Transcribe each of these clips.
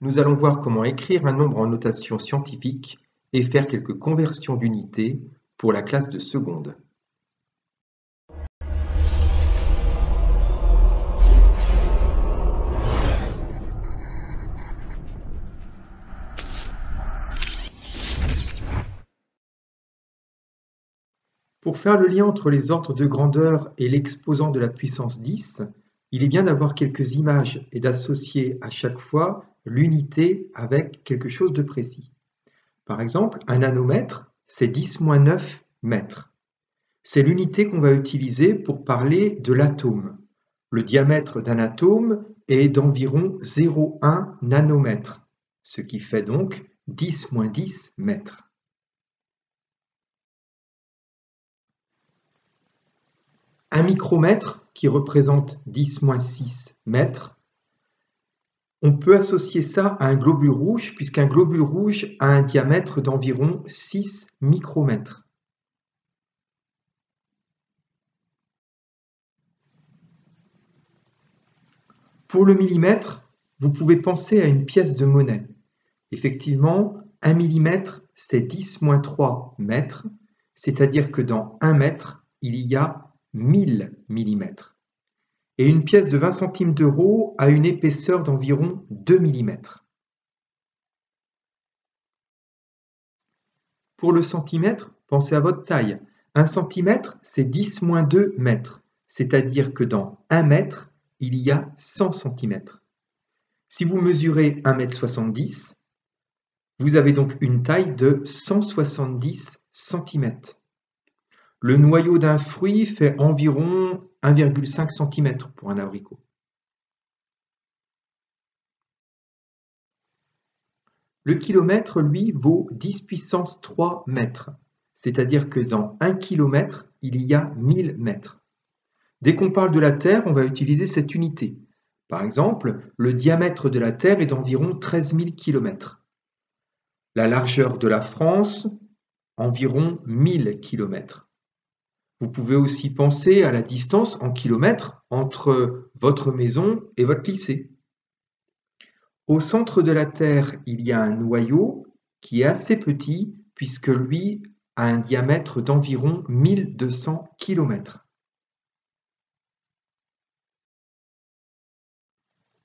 Nous allons voir comment écrire un nombre en notation scientifique et faire quelques conversions d'unités pour la classe de seconde. Pour faire le lien entre les ordres de grandeur et l'exposant de la puissance 10, il est bien d'avoir quelques images et d'associer à chaque fois l'unité avec quelque chose de précis. Par exemple, un nanomètre, c'est 10-9 mètres. C'est l'unité qu'on va utiliser pour parler de l'atome. Le diamètre d'un atome est d'environ 0,1 nanomètre, ce qui fait donc 10-10 mètres. Un micromètre, qui représente 10-6 mètres, on peut associer ça à un globule rouge, puisqu'un globule rouge a un diamètre d'environ 6 micromètres. Pour le millimètre, vous pouvez penser à une pièce de monnaie. Effectivement, 1 millimètre, c'est 10-3 mètres, c'est-à-dire que dans 1 mètre, il y a 1000 millimètres. Et une pièce de 20 centimes d'euro a une épaisseur d'environ 2 millimètres. Pour le centimètre, pensez à votre taille. 1 centimètre, c'est 10-2 mètres, c'est-à-dire que dans 1 mètre, il y a 100 centimètres. Si vous mesurez 1,70 m, vous avez donc une taille de 170 cm. Le noyau d'un fruit fait environ 1,5 cm pour un abricot. Le kilomètre, lui, vaut 10 puissance 3 mètres, c'est-à-dire que dans 1 km, il y a 1000 mètres. Dès qu'on parle de la Terre, on va utiliser cette unité. Par exemple, le diamètre de la Terre est d'environ 13 000 km. La largeur de la France, environ 1000 km. Vous pouvez aussi penser à la distance en kilomètres entre votre maison et votre lycée. Au centre de la Terre, il y a un noyau qui est assez petit puisque lui a un diamètre d'environ 1200 km.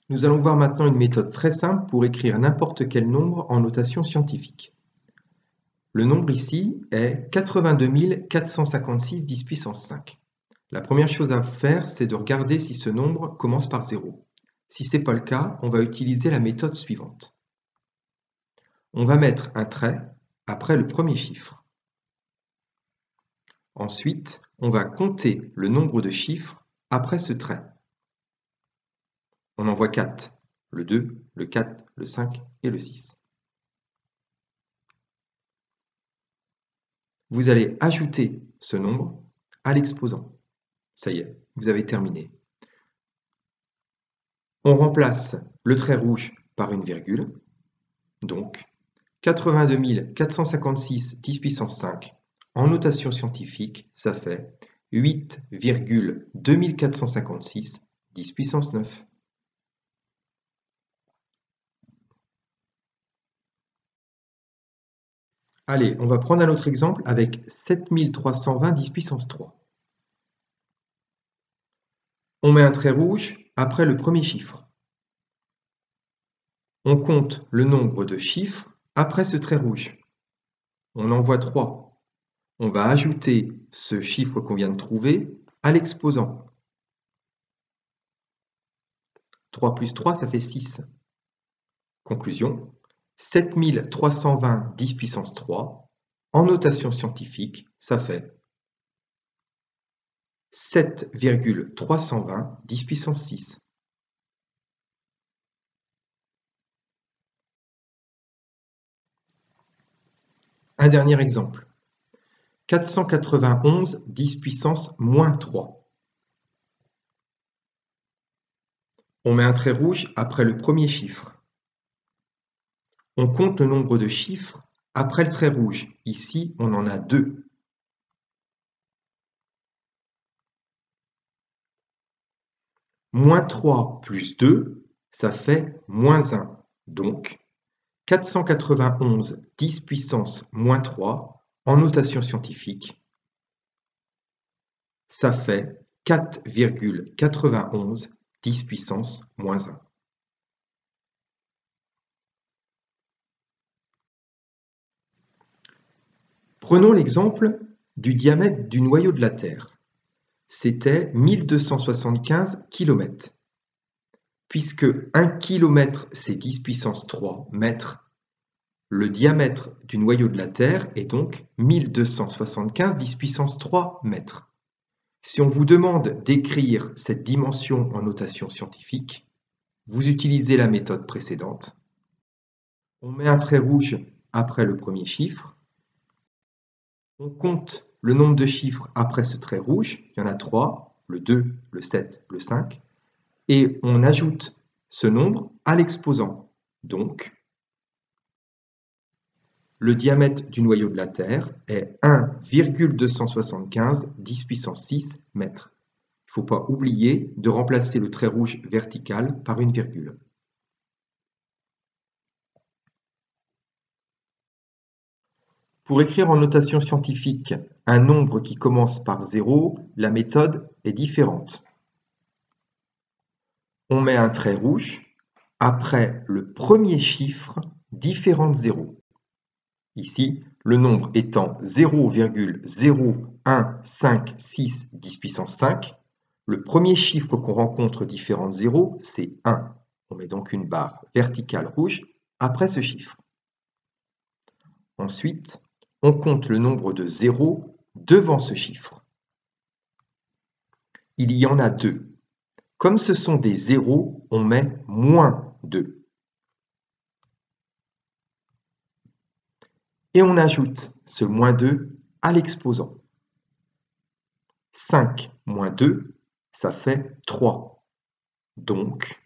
Nous allons voir maintenant une méthode très simple pour écrire n'importe quel nombre en notation scientifique. Le nombre ici est 82 456 10 puissance 5. La première chose à faire, c'est de regarder si ce nombre commence par 0. Si ce n'est pas le cas, on va utiliser la méthode suivante. On va mettre un trait après le premier chiffre. Ensuite, on va compter le nombre de chiffres après ce trait. On en voit 4, le 2, le 4, le 5 et le 6. Vous allez ajouter ce nombre à l'exposant. Ça y est, vous avez terminé. On remplace le trait rouge par une virgule. Donc, 82 456 10 puissance 5, en notation scientifique, ça fait 8,2456 10 puissance 9. Allez, on va prendre un autre exemple avec 7320 10 puissance 3. On met un trait rouge après le premier chiffre. On compte le nombre de chiffres après ce trait rouge. On en voit 3. On va ajouter ce chiffre qu'on vient de trouver à l'exposant. 3 plus 3, ça fait 6. Conclusion, 7320 10 puissance 3, en notation scientifique, ça fait 7,320 10 puissance 6. Un dernier exemple. 491 10 puissance moins 3. On met un trait rouge après le premier chiffre. On compte le nombre de chiffres après le trait rouge. Ici, on en a 2. Moins 3 plus 2, ça fait moins 1. Donc, 491 10 puissance moins 3 en notation scientifique, ça fait 4,91 10 puissance moins 1. Prenons l'exemple du diamètre du noyau de la Terre. C'était 1275 km. Puisque 1 km c'est 10 puissance 3 mètres, le diamètre du noyau de la Terre est donc 1275 10 puissance 3 mètres. Si on vous demande d'écrire cette dimension en notation scientifique, vous utilisez la méthode précédente. On met un trait rouge après le premier chiffre. On compte le nombre de chiffres après ce trait rouge. Il y en a 3, le 2, le 7, le 5. Et on ajoute ce nombre à l'exposant. Donc, le diamètre du noyau de la Terre est 1,275 10 puissance 6 mètres. Il ne faut pas oublier de remplacer le trait rouge vertical par une virgule. Pour écrire en notation scientifique un nombre qui commence par 0, la méthode est différente. On met un trait rouge après le premier chiffre différent de 0. Ici, le nombre étant 0,0156 10 puissance 5, le premier chiffre qu'on rencontre différent de 0, c'est 1. On met donc une barre verticale rouge après ce chiffre. Ensuite, on compte le nombre de zéros devant ce chiffre. Il y en a 2. Comme ce sont des zéros, on met moins 2. Et on ajoute ce moins 2 à l'exposant. 5 moins 2, ça fait 3. Donc,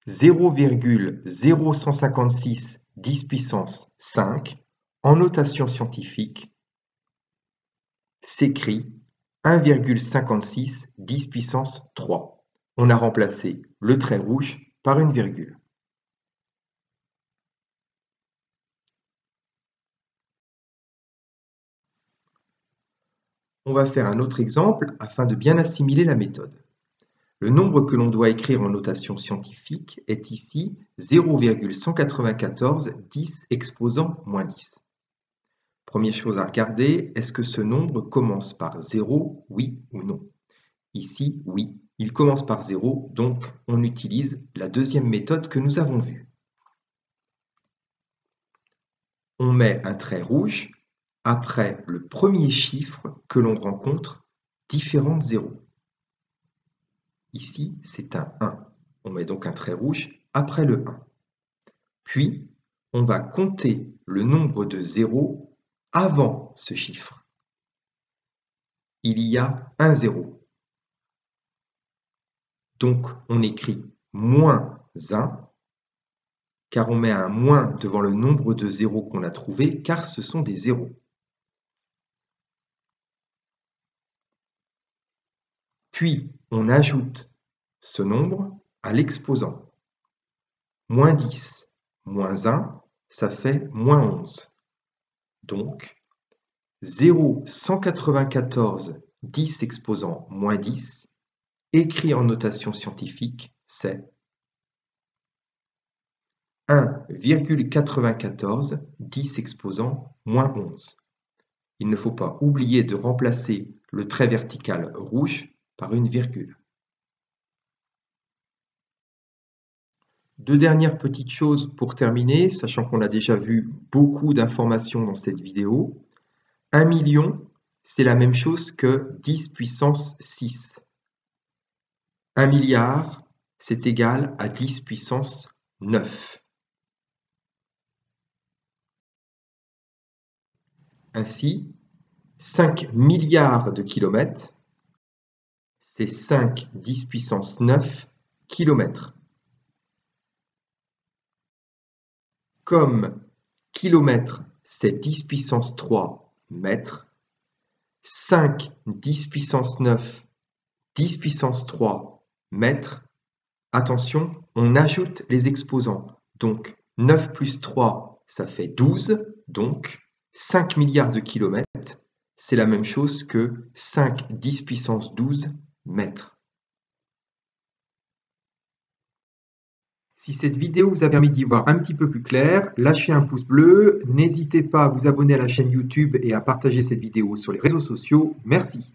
0,0156 10 puissance 5 en notation scientifique s'écrit 1,56 10 puissance 3. On a remplacé le trait rouge par une virgule. On va faire un autre exemple afin de bien assimiler la méthode. Le nombre que l'on doit écrire en notation scientifique est ici 0,194 10 exposant moins 10. Première chose à regarder, est-ce que ce nombre commence par 0, oui ou non? Ici, oui, il commence par 0, donc on utilise la deuxième méthode que nous avons vue. On met un trait rouge après le premier chiffre que l'on rencontre différent de 0. Ici, c'est un 1. On met donc un trait rouge après le 1. Puis, on va compter le nombre de zéros avant ce chiffre. Il y a un 0. Donc, on écrit moins 1, car on met un moins devant le nombre de zéros qu'on a trouvé, car ce sont des zéros. Puis, on ajoute ce nombre à l'exposant. Moins 10, moins 1, ça fait moins 11. Donc, 0,194 10 exposant moins 10, écrit en notation scientifique, c'est 1,94 10 exposant moins 11. Il ne faut pas oublier de remplacer le trait vertical rouge par une virgule. Deux dernières petites choses pour terminer, sachant qu'on a déjà vu beaucoup d'informations dans cette vidéo. 1 million, c'est la même chose que 10 puissance 6. 1 milliard, c'est égal à 10 puissance 9. Ainsi, 5 milliards de kilomètres, c'est 5 10 puissance 9 kilomètres. Comme kilomètre, c'est 10 puissance 3 mètres, 5 10 puissance 9 10 puissance 3 mètres. Attention, on ajoute les exposants. Donc 9 plus 3, ça fait 12. Donc 5 milliards de kilomètres, c'est la même chose que 5 10 puissance 12 mètres. Si cette vidéo vous a permis d'y voir un petit peu plus clair, lâchez un pouce bleu, n'hésitez pas à vous abonner à la chaîne YouTube et à partager cette vidéo sur les réseaux sociaux. Merci.